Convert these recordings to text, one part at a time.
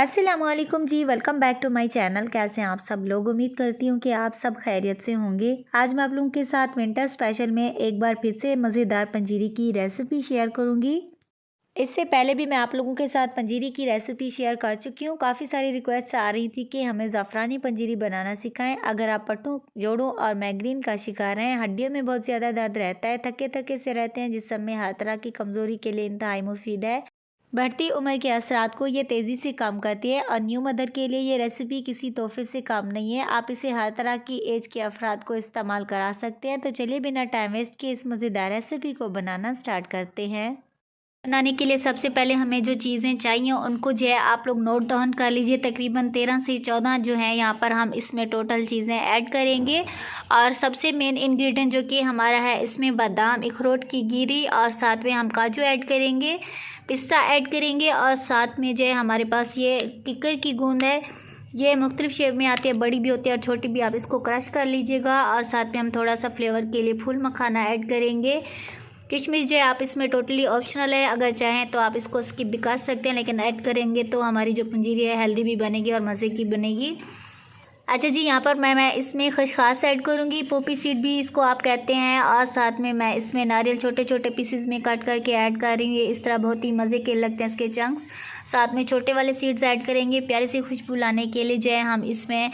अस्सलामुअलैकुम जी, welcome back to my channel. कैसे हैं आप सब लोग? उम्मीद करती हूँ कि आप सब खैरियत से होंगे। आज मैं आप लोगों के साथ विंटर स्पेशल में एक बार फिर से मज़ेदार पंजीरी की रेसिपी शेयर करूँगी। इससे पहले भी मैं आप लोगों के साथ पंजीरी की रेसिपी शेयर कर चुकी हूँ। काफ़ी सारी रिक्वेस्ट आ रही थी कि हमें ज़ाफ़रानी पंजीरी बनाना सिखाएं। अगर आप पट्टों, जोड़ों और माइग्रेन का शिकार हैं, हड्डियों में बहुत ज़्यादा दर्द रहता है, थके थके से रहते हैं, जिस समय हर तरह की कमज़ोरी के लिए इंतहाई मुफीद है। बढ़ती उम्र के असरात को ये तेज़ी से कम करती है और न्यू मदर के लिए ये रेसिपी किसी तोहफे से कम नहीं है। आप इसे हर तरह की एज के अफराद को इस्तेमाल करा सकते हैं। तो चलिए बिना टाइम वेस्ट किए इस मज़ेदार रेसिपी को बनाना स्टार्ट करते हैं। बनाने के लिए सबसे पहले हमें जो चीज़ें चाहिए उनको जो है आप लोग नोट डाउन कर लीजिए। तकरीबन 13 से 14 जो है यहाँ पर हम इसमें टोटल चीज़ें ऐड करेंगे। और सबसे मेन इंग्रेडिएंट जो कि हमारा है इसमें बादाम, अखरोट की गिरी और साथ में हम काजू ऐड करेंगे, पिस्ता ऐड करेंगे और साथ में जो है हमारे पास ये किकर की गूंद है। ये मुख्तलिफ शेप में आती है, बड़ी भी होती है और छोटी भी। आप इसको क्रश कर लीजिएगा और साथ में हम थोड़ा सा फ्लेवर के लिए फूल मखाना ऐड करेंगे। किशमिश जो है आप इसमें टोटली ऑप्शनल है, अगर चाहें तो आप इसको स्किप भी कर सकते हैं, लेकिन ऐड करेंगे तो हमारी जो पंजीरी है हेल्दी भी बनेगी और मज़े की बनेगी। अच्छा जी, यहाँ पर मैं इसमें खसखस ऐड करूँगी, पोपी सीड भी इसको आप कहते हैं, और साथ में मैं इसमें नारियल छोटे छोटे पीसेस में कट करके ऐड कर रही हूँ। इस तरह बहुत ही मज़े के लगते हैं इसके चंक्स। साथ में छोटे वाले सीड्स ऐड करेंगे प्यारी सी खुशबू लाने के लिए। जो है हम इसमें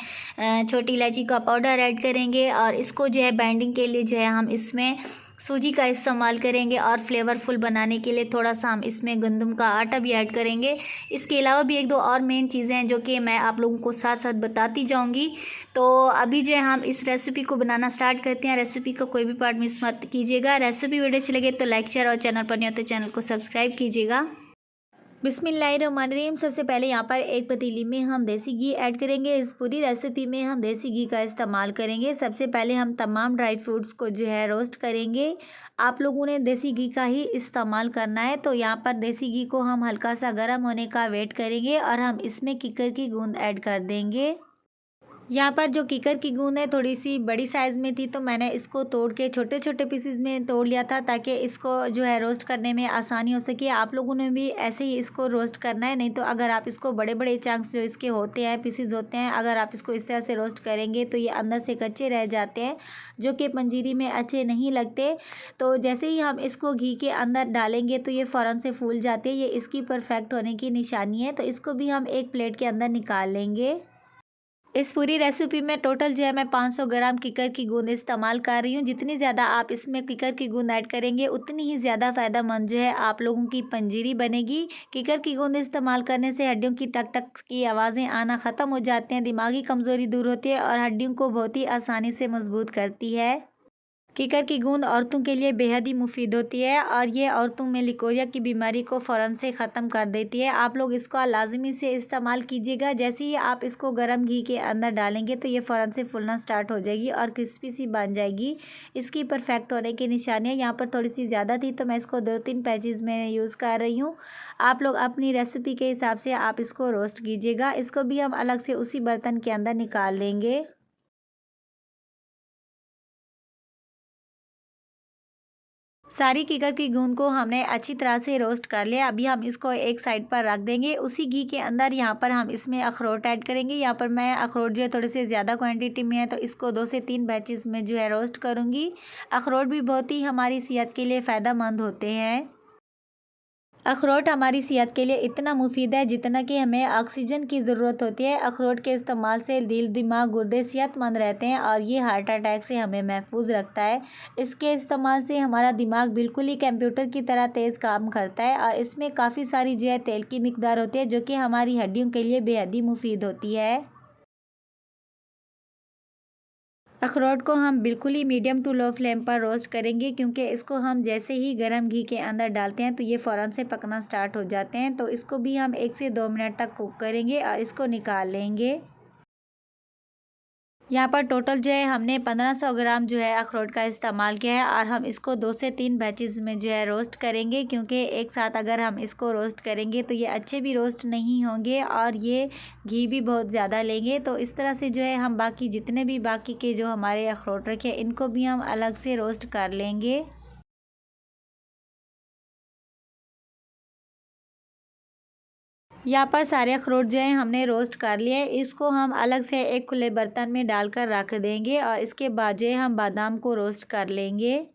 छोटी इलायची का पाउडर ऐड करेंगे और इसको जो है बाइंडिंग के लिए जो है हम इसमें सूजी का इस्तेमाल करेंगे और फ्लेवरफुल बनाने के लिए थोड़ा सा हम इसमें गंदम का आटा भी ऐड करेंगे। इसके अलावा भी एक दो और मेन चीज़ें हैं जो कि मैं आप लोगों को साथ साथ बताती जाऊंगी। तो अभी जो है हम इस रेसिपी को बनाना स्टार्ट करते हैं। रेसिपी का कोई भी पार्ट मिस मत कीजिएगा। रेसिपी वीडियो अच्छी लगे तो लाइक, शेयर और चैनल पर नहीं हो तो चैनल को सब्सक्राइब कीजिएगा। बिस्मिल्लाहिर्रहमानिर्रहीम। सबसे पहले यहाँ पर एक पतीली में हम देसी घी ऐड करेंगे। इस पूरी रेसिपी में हम देसी घी का इस्तेमाल करेंगे। सबसे पहले हम तमाम ड्राई फ्रूट्स को जो है रोस्ट करेंगे। आप लोगों ने देसी घी का ही इस्तेमाल करना है। तो यहाँ पर देसी घी को हम हल्का सा गर्म होने का वेट करेंगे और हम इसमें किकर की गूंद ऐड कर देंगे। यहाँ पर जो किकर की गूंद है थोड़ी सी बड़ी साइज़ में थी, तो मैंने इसको तोड़ के छोटे छोटे पीसेस में तोड़ लिया था ताकि इसको जो है रोस्ट करने में आसानी हो सके। आप लोगों ने भी ऐसे ही इसको रोस्ट करना है, नहीं तो अगर आप इसको बड़े बड़े चंक्स जो इसके होते हैं, पीसेस होते हैं, अगर आप इसको इस तरह से रोस्ट करेंगे तो ये अंदर से कच्चे रह जाते हैं, जो कि पंजीरी में अच्छे नहीं लगते। तो जैसे ही हम इसको घी के अंदर डालेंगे तो ये फ़ौरन से फूल जाते हैं। ये इसकी परफेक्ट होने की निशानी है। तो इसको भी हम एक प्लेट के अंदर निकाल लेंगे। इस पूरी रेसिपी में टोटल जो है मैं 500 ग्राम किकर की गूंद इस्तेमाल कर रही हूँ। जितनी ज़्यादा आप इसमें किकर की गूंद ऐड करेंगे उतनी ही ज़्यादा फ़ायदेमंद जो है आप लोगों की पंजीरी बनेगी। किकर की गूंद इस्तेमाल करने से हड्डियों की टक टक की आवाज़ें आना ख़त्म हो जाते हैं, दिमागी कमज़ोरी दूर होती है और हड्डियों को बहुत ही आसानी से मजबूत करती है। किकर की गूंद औरतों के लिए बेहद ही मुफीद होती है और ये औरतों में लिकोरिया की बीमारी को फ़ौरन से ख़त्म कर देती है। आप लोग इसका लाजमी से इस्तेमाल कीजिएगा। जैसे ही आप इसको गर्म घी के अंदर डालेंगे तो ये फ़ौरन से फूलना स्टार्ट हो जाएगी और क्रिस्पी सी बन जाएगी। इसकी परफेक्ट होने की निशानी है। यहाँ पर थोड़ी सी ज़्यादा थी तो मैं इसको 2-3 पैचेज़ में यूज़ कर रही हूँ। आप लोग अपनी रेसिपी के हिसाब से आप इसको रोस्ट कीजिएगा। इसको भी हम अलग से उसी बर्तन के अंदर निकाल लेंगे। सारी किकर की गूंद को हमने अच्छी तरह से रोस्ट कर लिया। अभी हम इसको एक साइड पर रख देंगे। उसी घी के अंदर यहाँ पर हम इसमें अखरोट ऐड करेंगे। यहाँ पर मैं अखरोट जो है थोड़े से ज़्यादा क्वांटिटी में है, तो इसको 2 से 3 बैचेस में जो है रोस्ट करूँगी। अखरोट भी बहुत ही हमारी सेहत के लिए फ़ायदेमंद होते हैं। अखरोट हमारी सेहत के लिए इतना मुफीद है जितना कि हमें ऑक्सीजन की ज़रूरत होती है। अखरोट के इस्तेमाल से दिल, दिमाग, गुर्दे सेहतमंद रहते हैं और ये हार्ट अटैक से हमें महफूज रखता है। इसके इस्तेमाल से हमारा दिमाग बिल्कुल ही कंप्यूटर की तरह तेज़ काम करता है और इसमें काफ़ी सारी जो है तेल की मिकदार होती है, जो कि हमारी हड्डियों के लिए बेहद ही मुफीद होती है। अखरोट को हम बिल्कुल ही मीडियम टू लो फ्लेम पर रोस्ट करेंगे, क्योंकि इसको हम जैसे ही गर्म घी के अंदर डालते हैं तो ये फ़ौरन से पकना स्टार्ट हो जाते हैं। तो इसको भी हम 1 से 2 मिनट तक कुक करेंगे और इसको निकाल लेंगे। यहाँ पर टोटल जो है हमने 1500 ग्राम जो है अखरोट का इस्तेमाल किया है और हम इसको 2 से 3 बैचेस में जो है रोस्ट करेंगे, क्योंकि एक साथ अगर हम इसको रोस्ट करेंगे तो ये अच्छे भी रोस्ट नहीं होंगे और ये घी भी बहुत ज़्यादा लेंगे। तो इस तरह से जो है हम बाकी जितने भी बाकी के जो हमारे अखरोट रखे इनको भी हम अलग से रोस्ट कर लेंगे। यहाँ पर सारे अखरोट जो है हमने रोस्ट कर लिए। इसको हम अलग से एक खुले बर्तन में डालकर रख देंगे और इसके बाद जो है हम बादाम को रोस्ट कर लेंगे।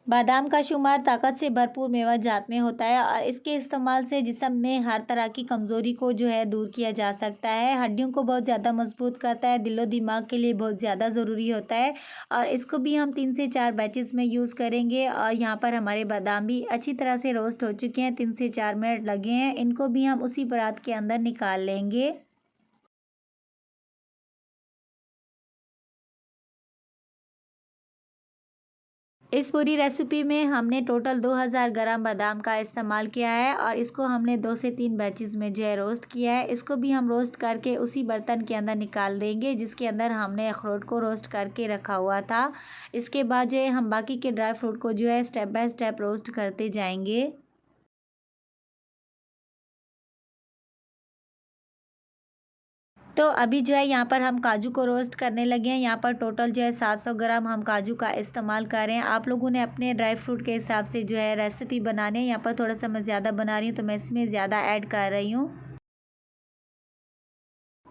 बादाम का शुमार ताकत से भरपूर मेवा जात में होता है और इसके इस्तेमाल से जिस्म में हर तरह की कमज़ोरी को जो है दूर किया जा सकता है। हड्डियों को बहुत ज़्यादा मजबूत करता है, दिलो दिमाग के लिए बहुत ज़्यादा ज़रूरी होता है और इसको भी हम 3 से 4 बैचेस में यूज़ करेंगे। और यहाँ पर हमारे बादाम भी अच्छी तरह से रोस्ट हो चुके हैं, 3 से 4 मिनट लगे हैं। इनको भी हम उसी परात के अंदर निकाल लेंगे। इस पूरी रेसिपी में हमने टोटल 2000 ग्राम बादाम का इस्तेमाल किया है और इसको हमने 2 से 3 बैचेस में जो है रोस्ट किया है। इसको भी हम रोस्ट करके उसी बर्तन के अंदर निकाल देंगे जिसके अंदर हमने अखरोट को रोस्ट करके रखा हुआ था। इसके बाद जो है हम बाकी के ड्राई फ्रूट को जो है स्टेप बाय स्टेप रोस्ट करते जाएंगे। तो अभी जो है यहाँ पर हम काजू को रोस्ट करने लगे हैं। यहाँ पर टोटल जो है 700 ग्राम हम काजू का इस्तेमाल कर रहे हैं। आप लोगों ने अपने ड्राई फ्रूट के हिसाब से जो है रेसिपी बनानी है। यहाँ पर थोड़ा सा मैं ज़्यादा बना रही हूँ तो मैं इसमें ज़्यादा ऐड कर रही हूँ।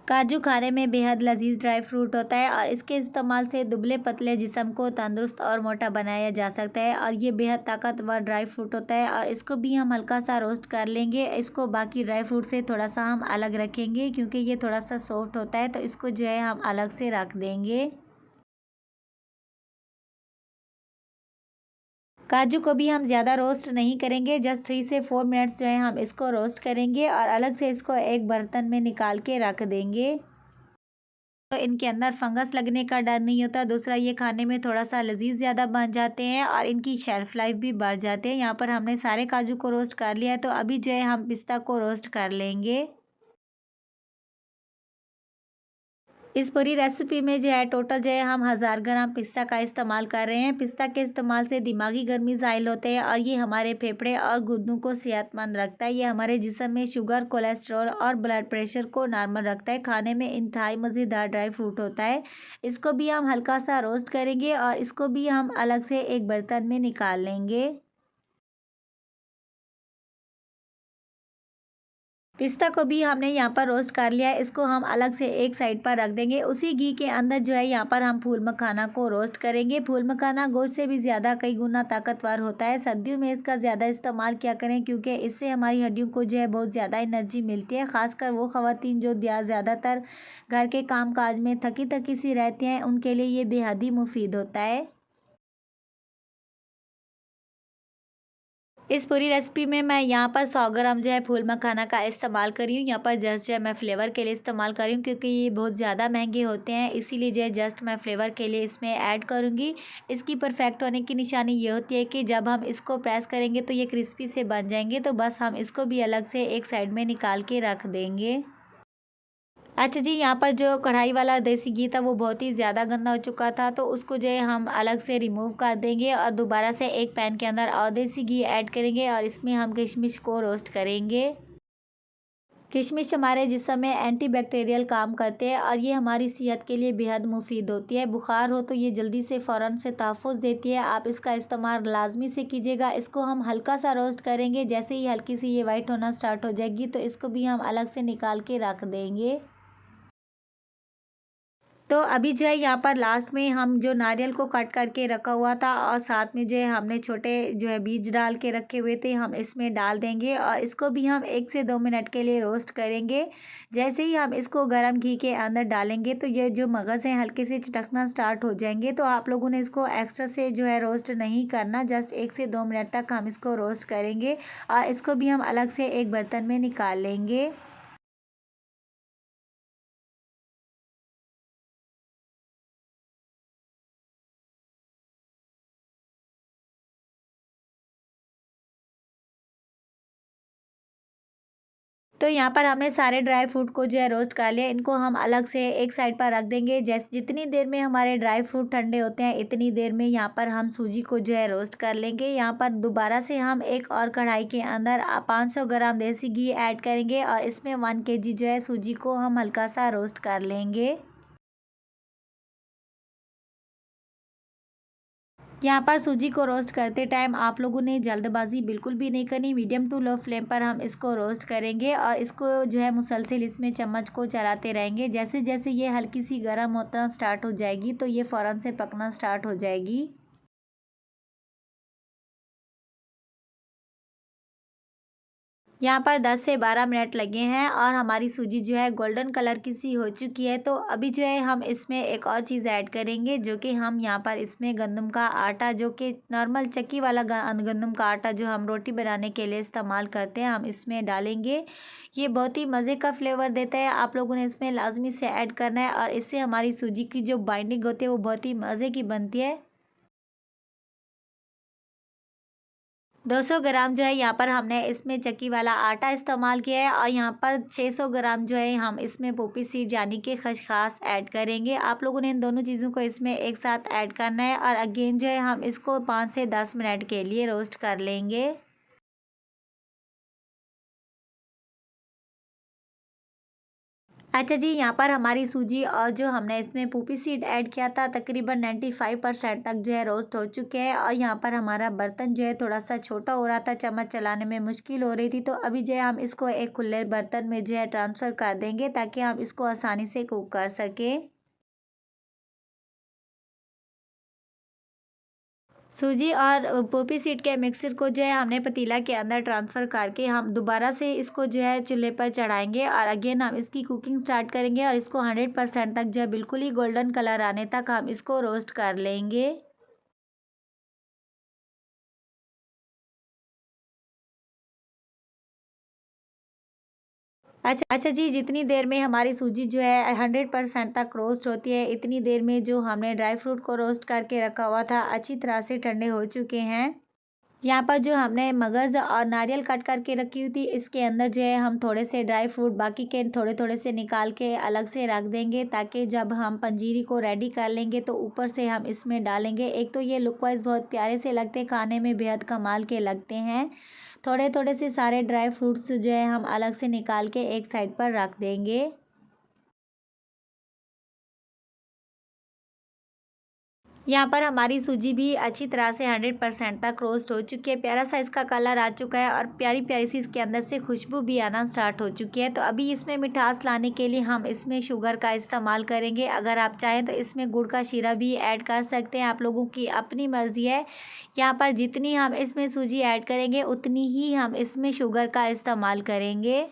काजू खाने में बेहद लजीज ड्राई फ्रूट होता है और इसके इस्तेमाल से दुबले पतले जिस्म को तंदुरुस्त और मोटा बनाया जा सकता है और ये बेहद ताकतवर ड्राई फ्रूट होता है और इसको भी हम हल्का सा रोस्ट कर लेंगे। इसको बाकी ड्राई फ्रूट से थोड़ा सा हम अलग रखेंगे क्योंकि ये थोड़ा सा सॉफ्ट होता है, तो इसको जो है हम अलग से रख देंगे। काजू को भी हम ज़्यादा रोस्ट नहीं करेंगे, जस्ट 3 से 4 मिनट्स जो है हम इसको रोस्ट करेंगे और अलग से इसको एक बर्तन में निकाल के रख देंगे। तो इनके अंदर फंगस लगने का डर नहीं होता। दूसरा, ये खाने में थोड़ा सा लजीज ज़्यादा बन जाते हैं और इनकी शेल्फ लाइफ भी बढ़ जाते हैं। यहाँ पर हमने सारे काजू को रोस्ट कर लिया है, तो अभी जो है हम पिस्ता को रोस्ट कर लेंगे। इस पूरी रेसिपी में जो है टोटल जो है हम 1000 ग्राम पिस्ता का इस्तेमाल कर रहे हैं। पिस्ता के इस्तेमाल से दिमागी गर्मी ज़ाइल होते हैं और ये हमारे फेफड़े और गुर्दों को सेहतमंद रखता है। ये हमारे जिस्म में शुगर, कोलेस्ट्रॉल और ब्लड प्रेशर को नॉर्मल रखता है। खाने में इंतहाई मज़ेदार ड्राई फ्रूट होता है। इसको भी हम हल्का सा रोस्ट करेंगे और इसको भी हम अलग से एक बर्तन में निकाल लेंगे। पिस्ता को भी हमने यहाँ पर रोस्ट कर लिया है। इसको हम अलग से एक साइड पर रख देंगे। उसी घी के अंदर जो है यहाँ पर हम फूल मखाना को रोस्ट करेंगे। फूल मखाना गोश्त से भी ज़्यादा कई गुना ताकतवर होता है। सर्दियों में इसका ज़्यादा इस्तेमाल क्या करें क्योंकि इससे हमारी हड्डियों को जो है बहुत ज़्यादा एनर्जी मिलती है। ख़ासकर वो ख़वातीन जो ज़्यादातर घर के काम काज में थकी थकी सी रहती हैं, उनके लिए ये बेहद ही मुफीद होता है। इस पूरी रेसिपी में मैं यहाँ पर 100 ग्राम जो है फूल मखाना का इस्तेमाल कर रही हूँ। यहाँ पर जस्ट जो है मैं फ्लेवर के लिए इस्तेमाल कर रही हूँ क्योंकि ये बहुत ज़्यादा महंगे होते हैं, इसीलिए जो है जस्ट मैं फ्लेवर के लिए इसमें ऐड करूँगी। इसकी परफेक्ट होने की निशानी ये होती है कि जब हम इसको प्रेस करेंगे तो ये क्रिस्पी से बन जाएंगे। तो बस हम इसको भी अलग से एक साइड में निकाल के रख देंगे। अच्छा जी, यहाँ पर जो कढ़ाई वाला देसी घी था वो बहुत ही ज़्यादा गंदा हो चुका था, तो उसको जो है हम अलग से रिमूव कर देंगे और दोबारा से एक पैन के अंदर और देसी घी ऐड करेंगे और इसमें हम किशमिश को रोस्ट करेंगे। किशमिश हमारे जिस्म में एंटीबैक्टीरियल काम करते हैं और ये हमारी सेहत के लिए बेहद मुफीद होती है। बुखार हो तो ये जल्दी से फ़ौरन से तहफ़्फ़ुज़ देती है। आप इसका इस्तेमाल लाजमी से कीजिएगा। इसको हम हल्का सा रोस्ट करेंगे। जैसे ही हल्की सी ये वाइट होना स्टार्ट हो जाएगी तो इसको भी हम अलग से निकाल के रख देंगे। तो अभी जो है यहाँ पर लास्ट में हम जो नारियल को कट करके रखा हुआ था और साथ में जो है हमने छोटे जो है बीज डाल के रखे हुए थे, हम इसमें डाल देंगे और इसको भी हम 1 से 2 मिनट के लिए रोस्ट करेंगे। जैसे ही हम इसको गर्म घी के अंदर डालेंगे तो ये जो मगज़ हैं हल्के से चटकना स्टार्ट हो जाएंगे। तो आप लोगों ने इसको एक्स्ट्रा से जो है रोस्ट नहीं करना, जस्ट 1 से 2 मिनट तक हम इसको रोस्ट करेंगे और इसको भी हम अलग से एक बर्तन में निकाल लेंगे। तो यहाँ पर हमने सारे ड्राई फ्रूट को जो है रोस्ट कर लिया। इनको हम अलग से एक साइड पर रख देंगे। जैसे जितनी देर में हमारे ड्राई फ्रूट ठंडे होते हैं इतनी देर में यहाँ पर हम सूजी को जो है रोस्ट कर लेंगे। यहाँ पर दोबारा से हम एक और कढ़ाई के अंदर 500 ग्राम देसी घी ऐड करेंगे और इसमें 1 kg जो है सूजी को हम हल्का सा रोस्ट कर लेंगे। यहाँ पर सूजी को रोस्ट करते टाइम आप लोगों ने जल्दबाजी बिल्कुल भी नहीं करनी। मीडियम टू लो फ्लेम पर हम इसको रोस्ट करेंगे और इसको जो है मुसलसल इसमें चम्मच को चलाते रहेंगे। जैसे जैसे ये हल्की सी गर्म होना स्टार्ट हो जाएगी तो ये फ़ौरन से पकना स्टार्ट हो जाएगी। यहाँ पर 10 से 12 मिनट लगे हैं और हमारी सूजी जो है गोल्डन कलर की सी हो चुकी है। तो अभी जो है हम इसमें एक और चीज़ ऐड करेंगे, जो कि हम यहाँ पर इसमें गंदम का आटा, जो कि नॉर्मल चक्की वाला गंदम का आटा जो हम रोटी बनाने के लिए इस्तेमाल करते हैं, हम इसमें डालेंगे। ये बहुत ही मज़े का फ्लेवर देता है, आप लोगों ने इसमें लाजमी से ऐड करना है और इससे हमारी सूजी की जो बाइंडिंग होती है वो बहुत ही मज़े की बनती है। 200 ग्राम जो है यहाँ पर हमने इसमें चक्की वाला आटा इस्तेमाल किया है और यहाँ पर 600 ग्राम जो है हम इसमें पोपी सीड यानी कि खसखस ऐड करेंगे। आप लोगों ने इन दोनों चीज़ों को इसमें एक साथ ऐड करना है और अगेन जो है हम इसको 5 से 10 मिनट के लिए रोस्ट कर लेंगे। अच्छा जी, यहाँ पर हमारी सूजी और जो हमने इसमें पोपी सीड ऐड किया था तकरीबन 95% तक जो है रोस्ट हो चुके हैं और यहाँ पर हमारा बर्तन जो है थोड़ा सा छोटा हो रहा था, चम्मच चलाने में मुश्किल हो रही थी। तो अभी जो है हम इसको एक खुले बर्तन में जो है ट्रांसफ़र कर देंगे ताकि हम इसको आसानी से कुक कर सकें। सूजी और पोपी सीड के मिक्सर को जो है हमने पतीला के अंदर ट्रांसफ़र करके हम दोबारा से इसको जो है चूल्हे पर चढ़ाएंगे और अगेन हम इसकी कुकिंग स्टार्ट करेंगे और इसको 100% तक जो है बिल्कुल ही गोल्डन कलर आने तक हम इसको रोस्ट कर लेंगे। अच्छा जी, जितनी देर में हमारी सूजी जो है 100% तक रोस्ट होती है, इतनी देर में जो हमने ड्राई फ्रूट को रोस्ट करके रखा हुआ था अच्छी तरह से ठंडे हो चुके हैं। यहाँ पर जो हमने मगज़ और नारियल कट करके रखी हुई थी, इसके अंदर जो है हम थोड़े से ड्राई फ्रूट बाकी के थोड़े थोड़े से निकाल के अलग से रख देंगे, ताकि जब हम पंजीरी को रेडी कर लेंगे तो ऊपर से हम इसमें डालेंगे। एक तो ये लुक वाइज बहुत प्यारे से लगते हैं, खाने में बेहद कमाल के लगते हैं। थोड़े थोड़े से सारे ड्राई फ्रूट्स जो है हम अलग से निकाल के एक साइड पर रख देंगे। यहाँ पर हमारी सूजी भी अच्छी तरह से 100% तक रोस्ट हो चुकी है, प्यारा सा इसका कलर आ चुका है और प्यारी प्यारी सी इसके अंदर से खुशबू भी आना स्टार्ट हो चुकी है। तो अभी इसमें मिठास लाने के लिए हम इसमें शुगर का इस्तेमाल करेंगे। अगर आप चाहें तो इसमें गुड़ का शीरा भी ऐड कर सकते हैं, आप लोगों की अपनी मर्ज़ी है। यहाँ पर जितनी हम इसमें सूजी ऐड करेंगे उतनी ही हम इसमें शुगर का इस्तेमाल करेंगे।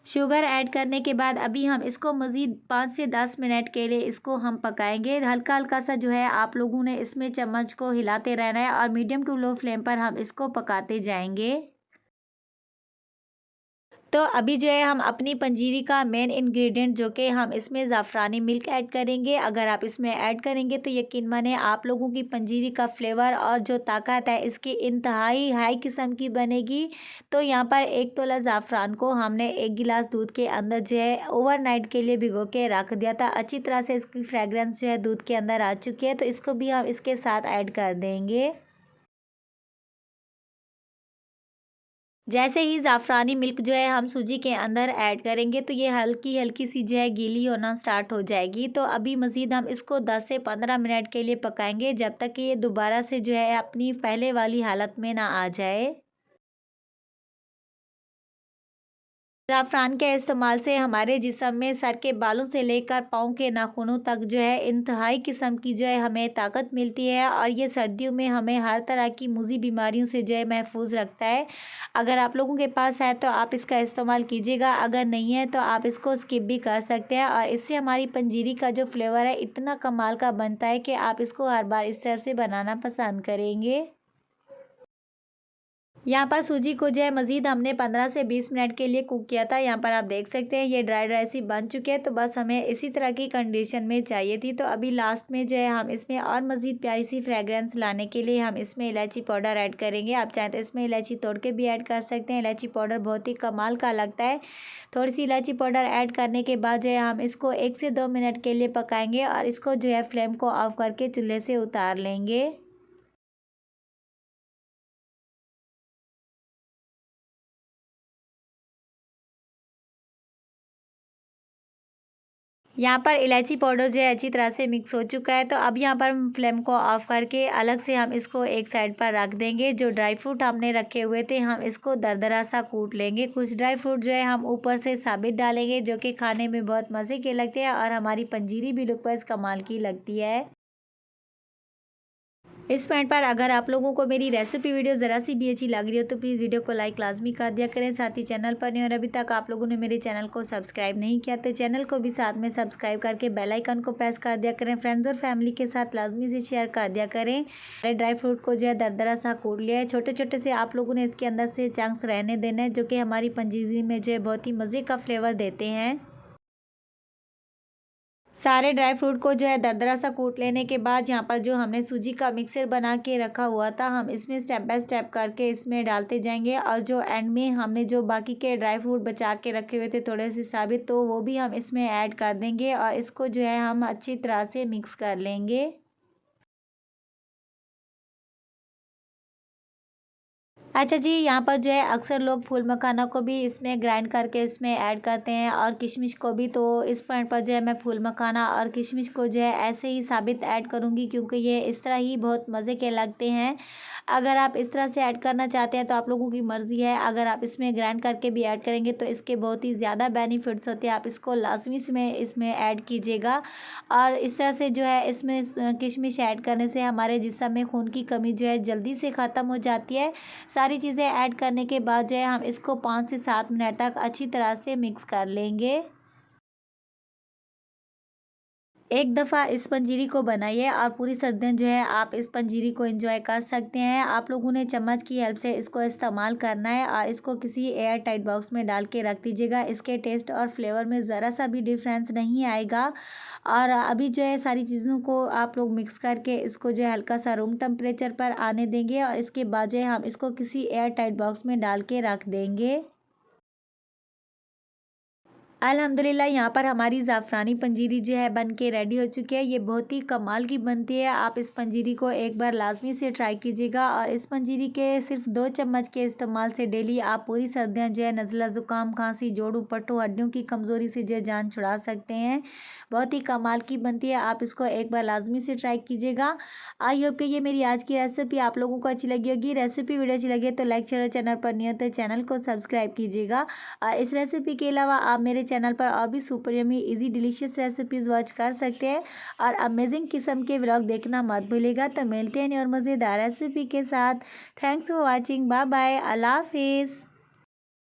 शुगर ऐड करने के बाद अभी हम इसको मज़ीद 5 से 10 मिनट के लिए इसको हम पकाएंगे। हल्का हल्का सा जो है आप लोगों ने इसमें चम्मच को हिलाते रहना है और मीडियम टू लो फ्लेम पर हम इसको पकाते जाएंगे। तो अभी जो है हम अपनी पंजीरी का मेन इंग्रेडिएंट जो कि हम इसमें ज़ाफ़रानी मिल्क ऐड करेंगे। अगर आप इसमें ऐड करेंगे तो यकीन माने आप लोगों की पंजीरी का फ्लेवर और जो ताकत है इसकी इंतहाई हाई किस्म की बनेगी। तो यहाँ पर 1 तोला ज़ाफ़रान को हमने 1 गिलास दूध के अंदर जो है ओवरनाइट के लिए भिगो के रख दिया था। अच्छी तरह से इसकी फ्रेगरेंस जो है दूध के अंदर आ चुकी है, तो इसको भी हम इसके साथ ऐड कर देंगे। जैसे ही ज़ाफ़रानी मिल्क जो है हम सूजी के अंदर ऐड करेंगे तो ये हल्की हल्की सी जो है गीली होना स्टार्ट हो जाएगी। तो अभी मज़ीद हम इसको 10 से 15 मिनट के लिए पकाएंगे, जब तक कि ये दोबारा से जो है अपनी पहले वाली हालत में ना आ जाए। ज़ाफ़रान के इस्तेमाल से हमारे जिस्म में सर के बालों से लेकर पाँव के नाखूनों तक जो है इंतहाई किस्म की जो है हमें ताकत मिलती है और ये सर्दियों में हमें हर तरह की मूज़ी बीमारियों से जो है महफूज रखता है। अगर आप लोगों के पास है तो आप इसका इस्तेमाल कीजिएगा, अगर नहीं है तो आप इसको स्किप भी कर सकते हैं और इससे हमारी पंजीरी का जो फ्लेवर है इतना कमाल का बनता है कि आप इसको हर बार इस तरह से बनाना पसंद करेंगे। यहाँ पर सूजी को जो है मज़ीद हमने 15 से 20 मिनट के लिए कुक किया था। यहाँ पर आप देख सकते हैं ये ड्राई ड्राई सी बन चुकी है, तो बस हमें इसी तरह की कंडीशन में चाहिए थी। तो अभी लास्ट में जो है हम इसमें और मज़ीद प्यारी सी फ्रेगरेंस लाने के लिए हम इसमें इलायची पाउडर ऐड करेंगे। आप चाहें तो इसमें इलायची तोड़ के भी ऐड कर सकते हैं, इलायची पाउडर बहुत ही कमाल का लगता है। थोड़ी सी इलायची पाउडर ऐड करने के बाद जो है हम इसको 1 से 2 मिनट के लिए पकाएंगे और इसको जो है फ्लेम को ऑफ करके चूल्हे से उतार लेंगे। यहाँ पर इलायची पाउडर जो है अच्छी तरह से मिक्स हो चुका है। तो अब यहाँ पर हम फ्लेम को ऑफ करके अलग से हम इसको एक साइड पर रख देंगे। जो ड्राई फ्रूट हमने रखे हुए थे हम इसको दरदरा सा कूट लेंगे। कुछ ड्राई फ्रूट जो है हम ऊपर से साबित डालेंगे जो कि खाने में बहुत मज़े के लगते हैं और हमारी पंजीरी भी लुक वाइज कमाल की लगती है। इस पॉइंट पर अगर आप लोगों को मेरी रेसिपी वीडियो ज़रा सी भी अच्छी लग रही हो तो प्लीज़ वीडियो को लाइक लाजमी कर दिया करें। साथ ही चैनल पर नहीं और अभी तक आप लोगों ने मेरे चैनल को सब्सक्राइब नहीं किया तो चैनल को भी साथ में सब्सक्राइब करके बेल आइकन को प्रेस कर दिया करें। फ्रेंड्स और फैमिली के साथ लाजमी से शेयर कर दिया करें। ड्राई फ्रूट को जो है दरदरा सा कूट लिया है। छोटे छोटे से आप लोगों ने इसके अंदर से चंक्स रहने देना है जो कि हमारी पंजीरी में जो है बहुत ही मज़े का फ्लेवर देते हैं। सारे ड्राई फ्रूट को जो है दरदरा सा कूट लेने के बाद यहाँ पर जो हमने सूजी का मिक्सर बना के रखा हुआ था हम इसमें स्टेप बाय स्टेप करके इसमें डालते जाएंगे और जो एंड में हमने जो बाकी के ड्राई फ्रूट बचा के रखे हुए थे थोड़े से साबित तो वो भी हम इसमें ऐड कर देंगे और इसको जो है हम अच्छी तरह से मिक्स कर लेंगे। अच्छा जी, यहाँ पर जो है अक्सर लोग फूल मखाना को भी इसमें ग्राइंड करके इसमें ऐड करते हैं और किशमिश को भी। तो इस पॉइंट पर जो है मैं फूल मखाना और किशमिश को जो है ऐसे ही साबित ऐड करूँगी क्योंकि ये इस तरह ही बहुत मज़े के लगते हैं। अगर आप इस तरह से ऐड करना चाहते हैं तो आप लोगों की मर्ज़ी है। अगर आप इसमें ग्राइंड करके भी ऐड करेंगे तो इसके बहुत ही ज़्यादा बेनिफिट्स होते हैं। आप इसको लाजमी में इसमें ऐड कीजिएगा और इस तरह से जो है इसमें किशमिश ऐड करने से हमारे जिस्म में खून की कमी जो है जल्दी से ख़त्म हो जाती है। सारी चीज़ें ऐड करने के बाद जो है हम इसको 5 से 7 मिनट तक अच्छी तरह से मिक्स कर लेंगे। एक दफ़ा इस पंजीरी को बनाइए और पूरी सर्दियाँ जो है आप इस पंजीरी को एंजॉय कर सकते हैं। आप लोगों ने चम्मच की हेल्प से इसको इस्तेमाल करना है और इसको किसी एयर टाइट बॉक्स में डाल के रख दीजिएगा। इसके टेस्ट और फ्लेवर में ज़रा सा भी डिफरेंस नहीं आएगा। और अभी जो है सारी चीज़ों को आप लोग मिक्स करके इसको जो है हल्का सा रूम टेम्परेचर पर आने देंगे और इसके बाद जो है हम इसको किसी एयर टाइट बॉक्स में डाल के रख देंगे। अल्हम्दुलिल्लाह यहाँ पर हमारी ज़ाफ़रानी पंजीरी जो है बन के रेडी हो चुकी है। ये बहुत ही कमाल की बनती है। आप इस पंजीरी को एक बार लाज़मी से ट्राई कीजिएगा और इस पंजीरी के सिर्फ 2 चम्मच के इस्तेमाल से डेली आप पूरी सर्दियाँ जो है नज़ला ज़ुकाम खांसी जोड़ों पट्टों हड्डियों की कमज़ोरी से जो है जान छुड़ा सकते हैं। बहुत ही कमाल की बनती है। आप इसको एक बार लाज़मी से ट्राई कीजिएगा। आई होप कि ये मेरी आज की रेसिपी आप लोगों को अच्छी लगी होगी। रेसिपी वीडियो अच्छी लगी तो लाइक शेयर, चैनल पर नहीं हो तो चैनल को सब्सक्राइब कीजिएगा। इस रेसिपी के अलावा आप मेरे चैनल पर और भी super yummy easy delicious recipes watch कर सकते हैं और अमेजिंग किस्म के व्लॉग देखना मत भूलिएगा। तो मिलते हैं और मज़ेदार रेसिपी के साथ। Thanks for watching. Bye bye. अल्लाह हाफिज़।